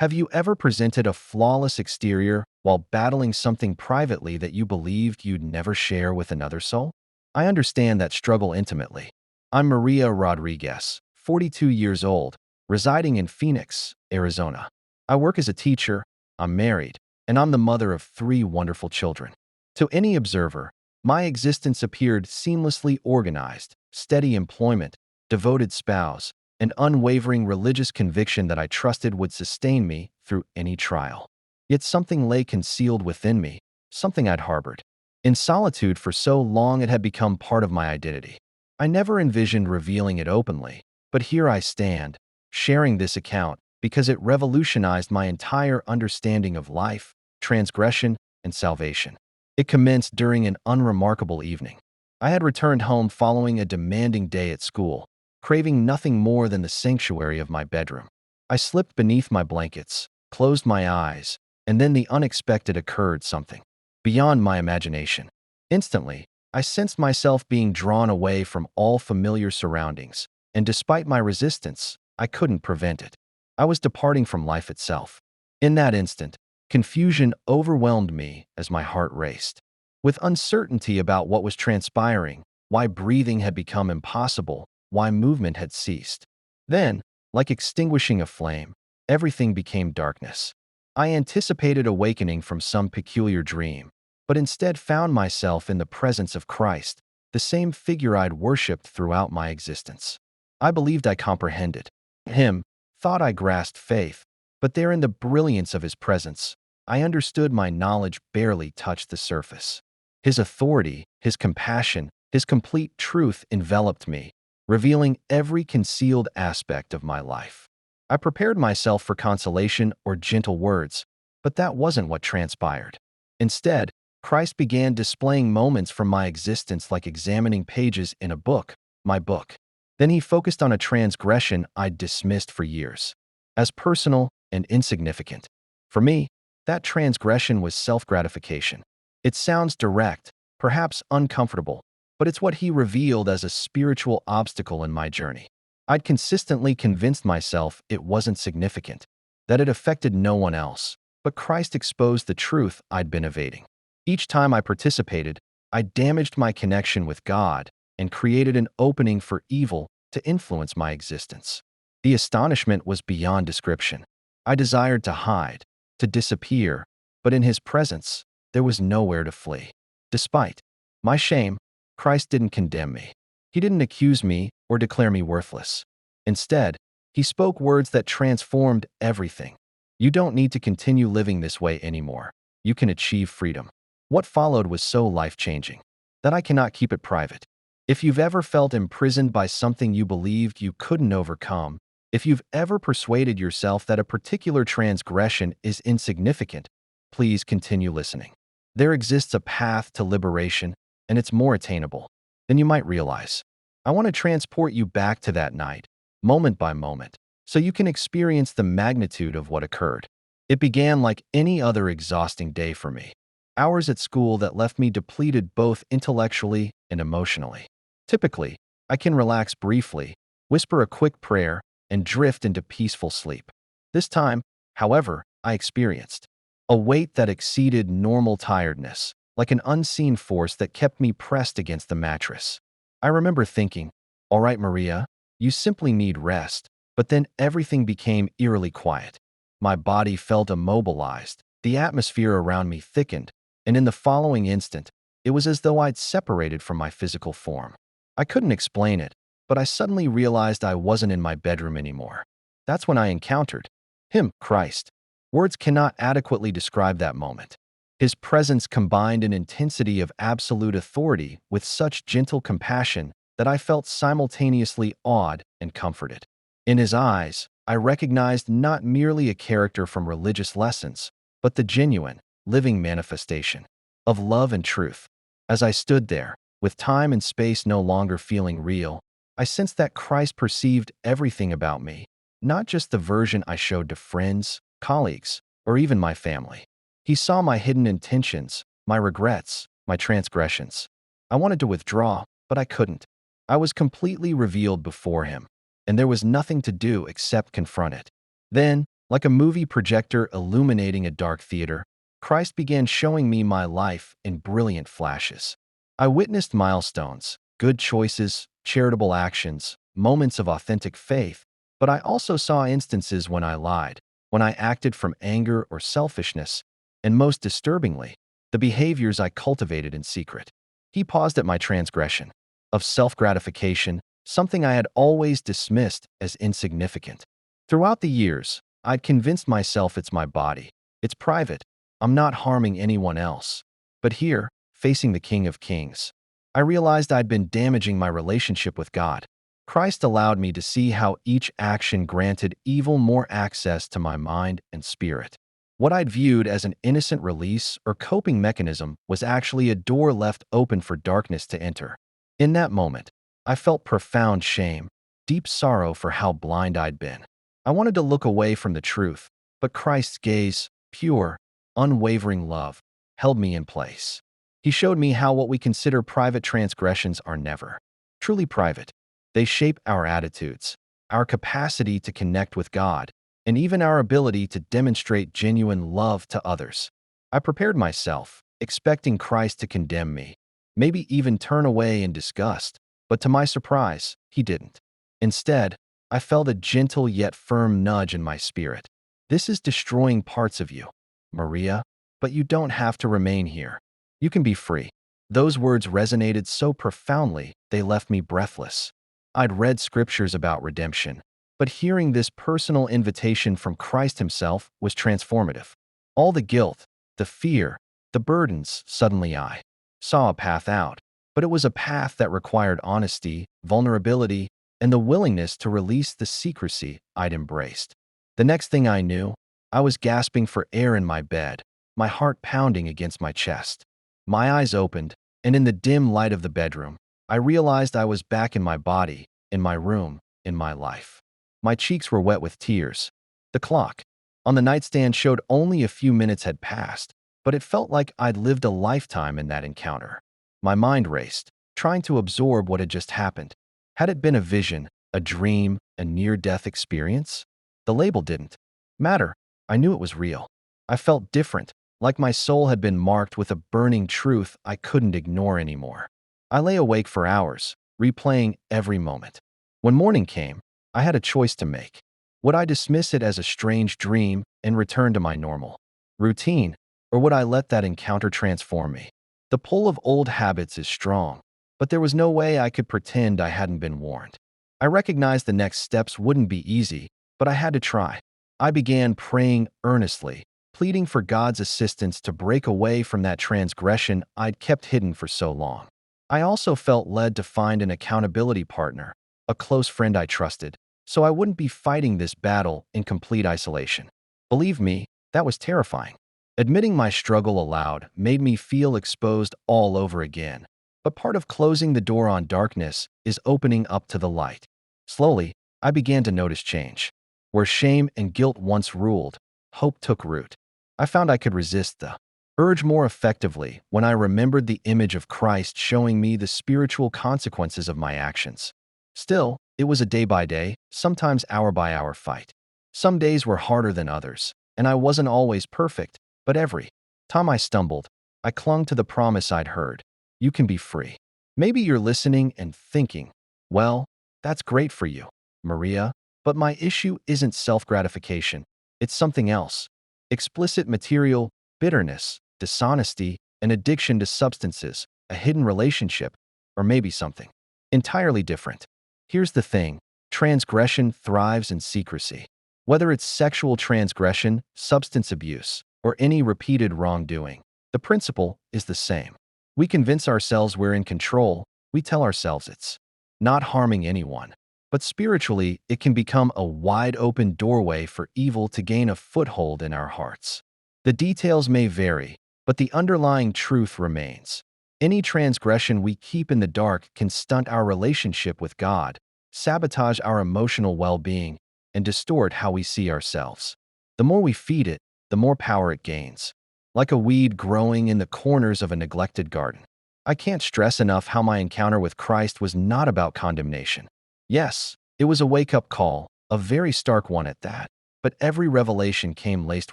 Have you ever presented a flawless exterior while battling something privately that you believed you'd never share with another soul? I understand that struggle intimately. I'm Maria Rodriguez, 42 years old, residing in Phoenix, Arizona. I work as a teacher, I'm married, and I'm the mother of three wonderful children. To any observer, my existence appeared seamlessly organized: steady employment, devoted spouse, and unwavering religious conviction that I trusted would sustain me through any trial. Yet something lay concealed within me, something I'd harbored. In solitude for so long, it had become part of my identity. I never envisioned revealing it openly, but here I stand, sharing this account because it revolutionized my entire understanding of life, transgression, and salvation. It commenced during an unremarkable evening. I had returned home following a demanding day at school, craving nothing more than the sanctuary of my bedroom. I slipped beneath my blankets, closed my eyes, and then the unexpected occurred: something beyond my imagination. Instantly, I sensed myself being drawn away from all familiar surroundings, and despite my resistance, I couldn't prevent it. I was departing from life itself. In that instant, confusion overwhelmed me as my heart raced. With uncertainty about what was transpiring, why breathing had become impossible, why movement had ceased. Then, like extinguishing a flame, everything became darkness. I anticipated awakening from some peculiar dream, but instead found myself in the presence of Christ, the same figure I'd worshipped throughout my existence. I believed I comprehended him, thought I grasped faith, but there in the brilliance of his presence, I understood my knowledge barely touched the surface. His authority, his compassion, his complete truth enveloped me, revealing every concealed aspect of my life. I prepared myself for consolation or gentle words, but that wasn't what transpired. Instead, Christ began displaying moments from my existence like examining pages in a book, my book. Then he focused on a transgression I'd dismissed for years, as personal and insignificant. For me, that transgression was self-gratification. It sounds direct, perhaps uncomfortable, but it's what he revealed as a spiritual obstacle in my journey. I'd consistently convinced myself it wasn't significant, that it affected no one else, but Christ exposed the truth I'd been evading. Each time I participated, I damaged my connection with God and created an opening for evil to influence my existence. The astonishment was beyond description. I desired to hide, to disappear, but in his presence, there was nowhere to flee. Despite my shame, Christ didn't condemn me. He didn't accuse me or declare me worthless. Instead, he spoke words that transformed everything. You don't need to continue living this way anymore. You can achieve freedom. What followed was so life-changing that I cannot keep it private. If you've ever felt imprisoned by something you believed you couldn't overcome, if you've ever persuaded yourself that a particular transgression is insignificant, please continue listening. There exists a path to liberation, and it's more attainable than you might realize. I want to transport you back to that night, moment by moment, so you can experience the magnitude of what occurred. It began like any other exhausting day for me. Hours at school that left me depleted both intellectually and emotionally. Typically, I can relax briefly, whisper a quick prayer, and drift into peaceful sleep. This time, however, I experienced a weight that exceeded normal tiredness, like an unseen force that kept me pressed against the mattress. I remember thinking, "All right, Maria, you simply need rest," but then everything became eerily quiet. My body felt immobilized, the atmosphere around me thickened, and in the following instant, it was as though I'd separated from my physical form. I couldn't explain it, but I suddenly realized I wasn't in my bedroom anymore. That's when I encountered him, Christ. Words cannot adequately describe that moment. His presence combined an intensity of absolute authority with such gentle compassion that I felt simultaneously awed and comforted. In his eyes, I recognized not merely a character from religious lessons, but the genuine, living manifestation of love and truth. As I stood there, with time and space no longer feeling real, I sensed that Christ perceived everything about me, not just the version I showed to friends, colleagues, or even my family. He saw my hidden intentions, my regrets, my transgressions. I wanted to withdraw, but I couldn't. I was completely revealed before him, and there was nothing to do except confront it. Then, Like a movie projector illuminating a dark theater, Christ began showing me my life in brilliant flashes. I witnessed milestones, good choices, charitable actions, moments of authentic faith, but I also saw instances when I lied, when I acted from anger or selfishness, and most disturbingly, the behaviors I cultivated in secret. He paused at my transgression of self-gratification, something I had always dismissed as insignificant. Throughout the years, I'd convinced myself it's my body. It's private. I'm not harming anyone else. But here, facing the King of Kings, I realized I'd been damaging my relationship with God. Christ allowed me to see how each action granted evil more access to my mind and spirit. What I'd viewed as an innocent release or coping mechanism was actually a door left open for darkness to enter. In that moment, I felt profound shame, deep sorrow for how blind I'd been. I wanted to look away from the truth, but Christ's gaze, pure, unwavering love, held me in place. He showed me how what we consider private transgressions are never truly private. They shape our attitudes, our capacity to connect with God, and even our ability to demonstrate genuine love to others. I prepared myself, expecting Christ to condemn me, maybe even turn away in disgust, but to my surprise, he didn't. Instead, I felt a gentle yet firm nudge in my spirit. This is destroying parts of you, Maria, but you don't have to remain here. You can be free. Those words resonated so profoundly, they left me breathless. I'd read scriptures about redemption, but hearing this personal invitation from Christ himself was transformative. All the guilt, the fear, the burdens, suddenly I saw a path out. But it was a path that required honesty, vulnerability, and the willingness to release the secrecy I'd embraced. The next thing I knew, I was gasping for air in my bed, my heart pounding against my chest. My eyes opened, and in the dim light of the bedroom, I realized I was back in my body, in my room, in my life. My cheeks were wet with tears. The clock on the nightstand showed only a few minutes had passed, but it felt like I'd lived a lifetime in that encounter. My mind raced, trying to absorb what had just happened. Had it been a vision, a dream, a near-death experience? The label didn't matter. I knew it was real. I felt different, like my soul had been marked with a burning truth I couldn't ignore anymore. I lay awake for hours, replaying every moment. When morning came, I had a choice to make. Would I dismiss it as a strange dream and return to my normal routine, or would I let that encounter transform me? The pull of old habits is strong, but there was no way I could pretend I hadn't been warned. I recognized the next steps wouldn't be easy, but I had to try. I began praying earnestly, pleading for God's assistance to break away from that transgression I'd kept hidden for so long. I also felt led to find an accountability partner, a close friend I trusted, so I wouldn't be fighting this battle in complete isolation. Believe me, that was terrifying. Admitting my struggle aloud made me feel exposed all over again. But part of closing the door on darkness is opening up to the light. Slowly, I began to notice change. Where shame and guilt once ruled, hope took root. I found I could resist the urge more effectively when I remembered the image of Christ showing me the spiritual consequences of my actions. Still, it was a day-by-day, sometimes hour-by-hour fight. Some days were harder than others, and I wasn't always perfect, but every time I stumbled, I clung to the promise I'd heard. You can be free. Maybe you're listening and thinking, well, that's great for you, Maria, but my issue isn't self-gratification. It's something else. Explicit material, bitterness, dishonesty, an addiction to substances, a hidden relationship, or maybe something entirely different. Here's the thing, transgression thrives in secrecy. Whether it's sexual transgression, substance abuse, or any repeated wrongdoing, the principle is the same. We convince ourselves we're in control, we tell ourselves it's not harming anyone. But spiritually, it can become a wide-open doorway for evil to gain a foothold in our hearts. The details may vary, but the underlying truth remains. Any transgression we keep in the dark can stunt our relationship with God, sabotage our emotional well-being, and distort how we see ourselves. The more we feed it, the more power it gains. Like a weed growing in the corners of a neglected garden. I can't stress enough how my encounter with Christ was not about condemnation. Yes, it was a wake-up call, a very stark one at that. but every revelation came laced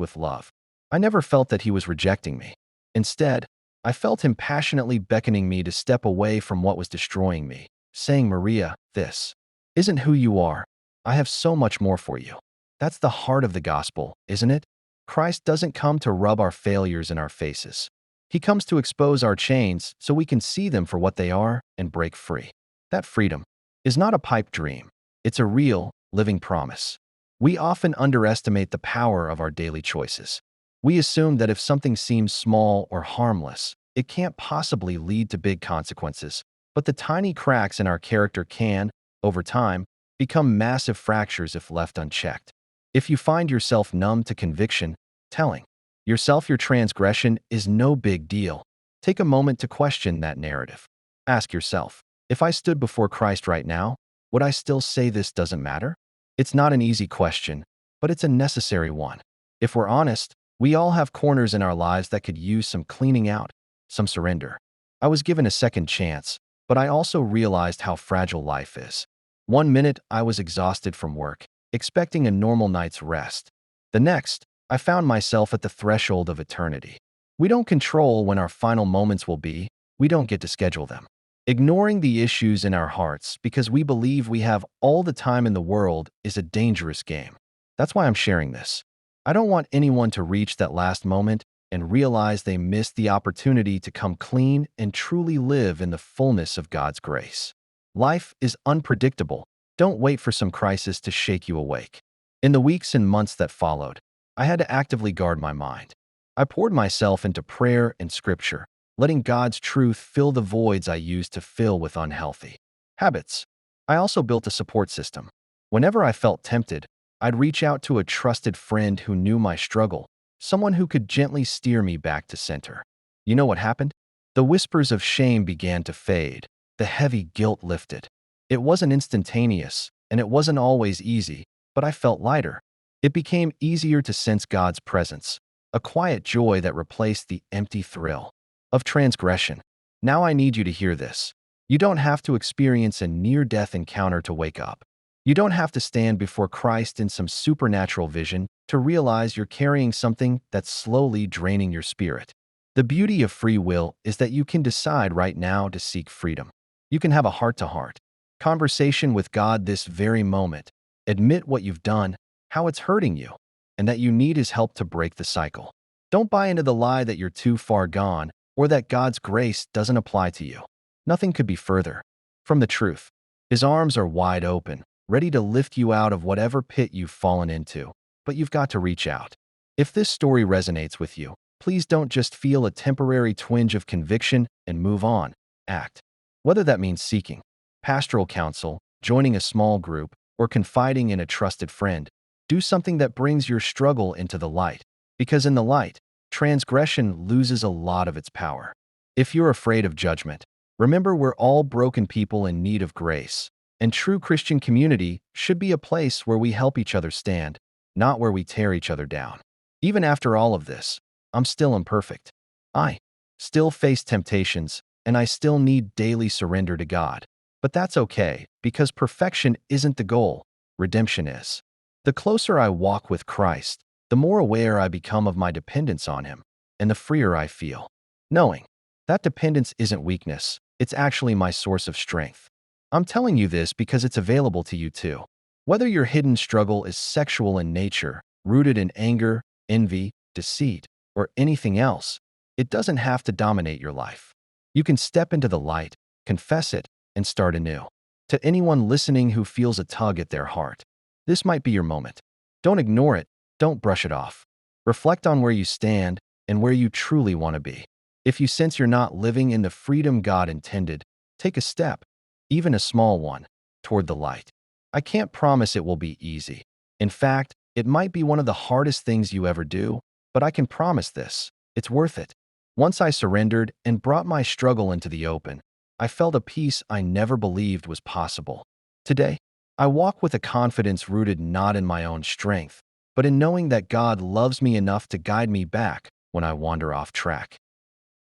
with love. I never felt that he was rejecting me. Instead, I felt him passionately beckoning me to step away from what was destroying me, saying, "Maria, this isn't who you are. I have so much more for you." That's the heart of the gospel, isn't it? Christ doesn't come to rub our failures in our faces. He comes to expose our chains so we can see them for what they are and break free. That freedom is not a pipe dream. It's a real, living promise. We often underestimate the power of our daily choices. We assume that if something seems small or harmless, it can't possibly lead to big consequences. But the tiny cracks in our character can, over time, become massive fractures if left unchecked. If you find yourself numb to conviction, telling yourself your transgression is no big deal, take a moment to question that narrative. Ask yourself, if I stood before Christ right now, would I still say this doesn't matter? It's not an easy question, but it's a necessary one. If we're honest, we all have corners in our lives that could use some cleaning out, some surrender. I was given a second chance, but I also realized how fragile life is. One minute, I was exhausted from work, expecting a normal night's rest. The next, I found myself at the threshold of eternity. We don't control when our final moments will be. We don't get to schedule them. Ignoring the issues in our hearts because we believe we have all the time in the world is a dangerous game. That's why I'm sharing this. I don't want anyone to reach that last moment and realize they missed the opportunity to come clean and truly live in the fullness of God's grace. Life is unpredictable. Don't wait for some crisis to shake you awake. In the weeks and months that followed, I had to actively guard my mind. I poured myself into prayer and scripture, letting God's truth fill the voids I used to fill with unhealthy habits. I also built a support system. Whenever I felt tempted, I'd reach out to a trusted friend who knew my struggle, someone who could gently steer me back to center. You know what happened? The whispers of shame began to fade. The heavy guilt lifted. It wasn't instantaneous, and it wasn't always easy, but I felt lighter. It became easier to sense God's presence, a quiet joy that replaced the empty thrill of transgression. Now I need you to hear this. You don't have to experience a near-death encounter to wake up. You don't have to stand before Christ in some supernatural vision to realize you're carrying something that's slowly draining your spirit. The beauty of free will is that you can decide right now to seek freedom. You can have a heart-to-heart conversation with God this very moment. Admit what you've done, how it's hurting you, and that you need His help to break the cycle. Don't buy into the lie that you're too far gone or that God's grace doesn't apply to you. Nothing could be further from the truth. His arms are wide open, ready to lift you out of whatever pit you've fallen into, but you've got to reach out. If this story resonates with you, please don't just feel a temporary twinge of conviction and move on. Act. Whether that means seeking pastoral counsel, joining a small group, or confiding in a trusted friend, do something that brings your struggle into the light. Because in the light, transgression loses a lot of its power. If you're afraid of judgment, remember we're all broken people in need of grace. And true Christian community should be a place where we help each other stand, not where we tear each other down. Even after all of this, I'm still imperfect. I still face temptations, and I still need daily surrender to God. But that's okay, because perfection isn't the goal, redemption is. The closer I walk with Christ, the more aware I become of my dependence on Him, and the freer I feel, knowing that dependence isn't weakness, it's actually my source of strength. I'm telling you this because it's available to you too. Whether your hidden struggle is sexual in nature, rooted in anger, envy, deceit, or anything else, it doesn't have to dominate your life. You can step into the light, confess it, and start anew. To anyone listening who feels a tug at their heart, this might be your moment. Don't ignore it. Don't brush it off. Reflect on where you stand and where you truly want to be. If you sense you're not living in the freedom God intended, take a step, even a small one, toward the light. I can't promise it will be easy. In fact, it might be one of the hardest things you ever do, but I can promise this: it's worth it. Once I surrendered and brought my struggle into the open, I felt a peace I never believed was possible. Today, I walk with a confidence rooted not in my own strength, but in knowing that God loves me enough to guide me back when I wander off track.